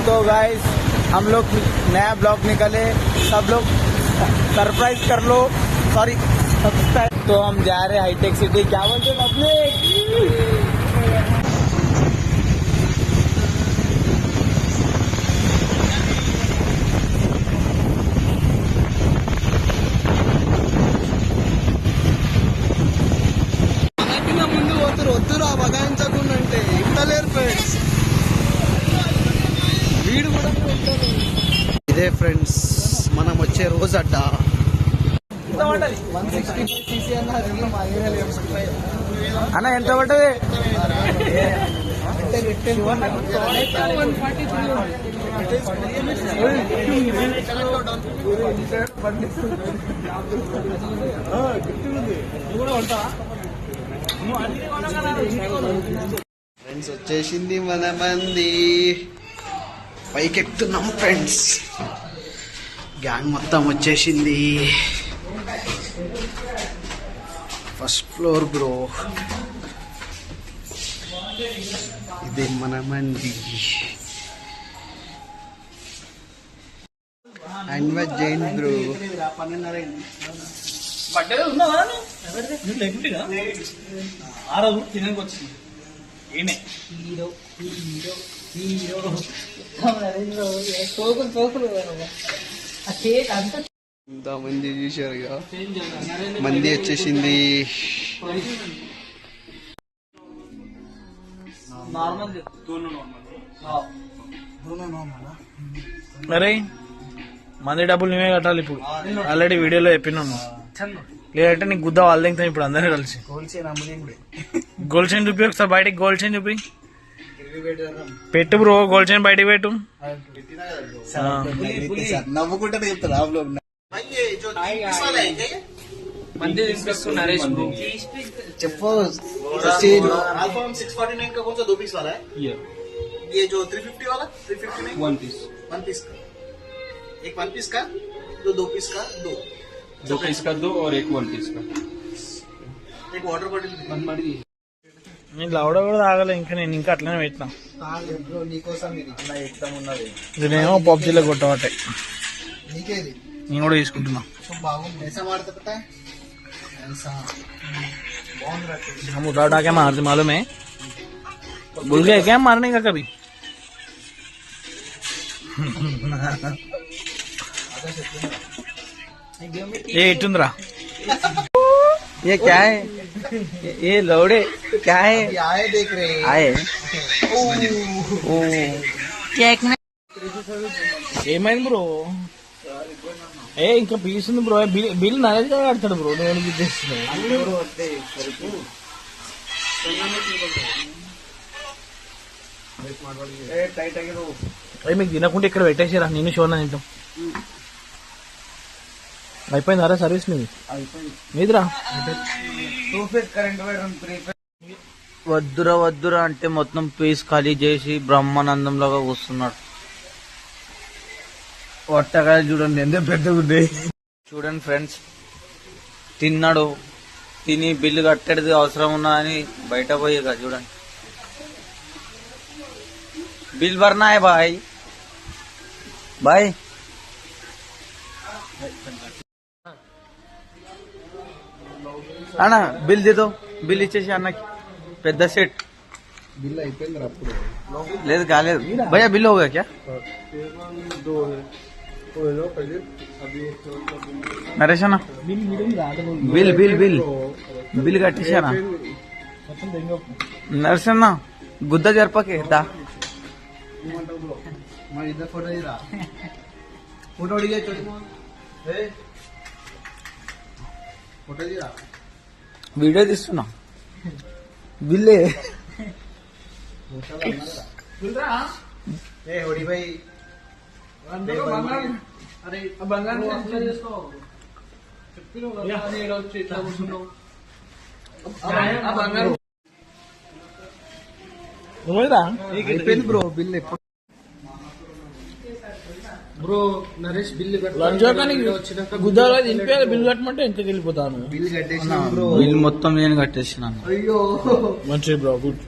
तो गाइस हम लोग नया ब्लॉग निकले, सब लोग सरप्राइज कर लो, सॉरी सब्सक्राइब। तो हम जा रहे हाईटेक सिटी, क्या बोलते हैं अपने ముందు పోతారు, వద్దురా బగాయించకుండా ఇంటలేరు ఫ్రెండ్స్. వీడు కూడా ఇదే ఫ్రెండ్స్ మనం వచ్చే రోజు అడ్డా. 165cc అన్న ఎంత పడ్డది? ఫ్రెండ్స్ వచ్చేసింది మన మంది, పైకెక్కుతున్నాం ఫ్రెండ్స్. గ్యాంగ్ మొత్తం వచ్చేసింది. ఫస్ట్ ఫ్లోర్ బ్రో, ఇదే మన మంది. And my Jain bro. ఇంతమంది చూశారు ఇక, మంది వచ్చేసింది. అరే మంది డబ్బులు నువ్వే కట్టాలి ఇప్పుడు, ఆల్రెడీ వీడియోలో చెప్పినాను. లేదంటే నీకు గుద్ద వాళ్ళు దిగుతాం ఇప్పుడు అందరూ కలిసి. గోల్డ్ చైన్ చూపి ఒకసారి బయటకి, గోల్డ్ చైన్ చూపి పెట్టు బ్రో, గోల్డ్ చైన్ బయటకి పెట్టు. నవ్వుకుంటే చెప్తారు చెప్పు. 649 का कौन सा 2 पीस वाला है? ये जो 350 वाला 350 में 1 पीस का, एक 1 पीस का, 2 पीस का, 2 पीस का 2 और एक 1 पीस का. एक वाटर बॉटल నేను లౌడ కూడా తాగలే ఇంకా, నేను ఇంకా అట్లనే పెట్టినా. నేనేమో పబ్జీలో కొట్టబట్టే నేను కూడా తీసుకుంటున్నా. हम उठा उठा के मारते मालूम है, भूल गए क्या मारने का कभी? ये इटुंद्रा, ये क्या है? ये लौड़े क्या है? आए देख रहे आए ओ ఏమైంది బ్రో? ఏ ఇంకా పీస్ ఉంది బ్రో, బిల్ నరేగా కడతాడు బ్రో. నేను మీకు తినకుంటే ఇక్కడ పెట్టేసారా, నేను చూడనా తింటాం. అయిపోయింది సర్వీస్ మీది? మీదిరా. వద్దురా వద్దురా అంటే మొత్తం పీస్ ఖాళీ చేసి బ్రహ్మానందం లాగా కూస్తున్నాడు. వట్టగా చూడండి ఎంత పెద్దగా ఉన్నాయి. చూడండి ఫ్రెండ్స్, తిన్నాడు, తిని బిల్లు కట్టేది అవసరం ఉన్నా అని బయట పోయేగా. చూడండి, బిల్ భర్నా హై బాయ్ బాయ్. అన్నా బిల్ దేదో, బిల్ ఇచ్చేసి అన్నకి పెద్ద సెట్. బిల్ అయిపోయింది అప్పుడు. లేదు కాలేదు భయ్యా, బిల్ హోగా క్యా? నరేష్ అన్న బిల్ బిల్ బిల్ బిల్ కట్టేసానా? నరేష్ అన్న గుద్ద జరపకే దా. ఫోటో వీడియో తీస్తున్నా. బిల్లే భాయ్. అయిపోయింది bro bill. Bro Naresh bill గుద్దాలో దింపేయాలి, బిల్ కట్టమంటే ఇంటికి వెళ్ళిపోతాను. బిల్ కట్టేసిన బ్రో, బిల్ మొత్తం నేను కట్టేసినాను. అయ్యో మంచిది బ్రో, గుడ్.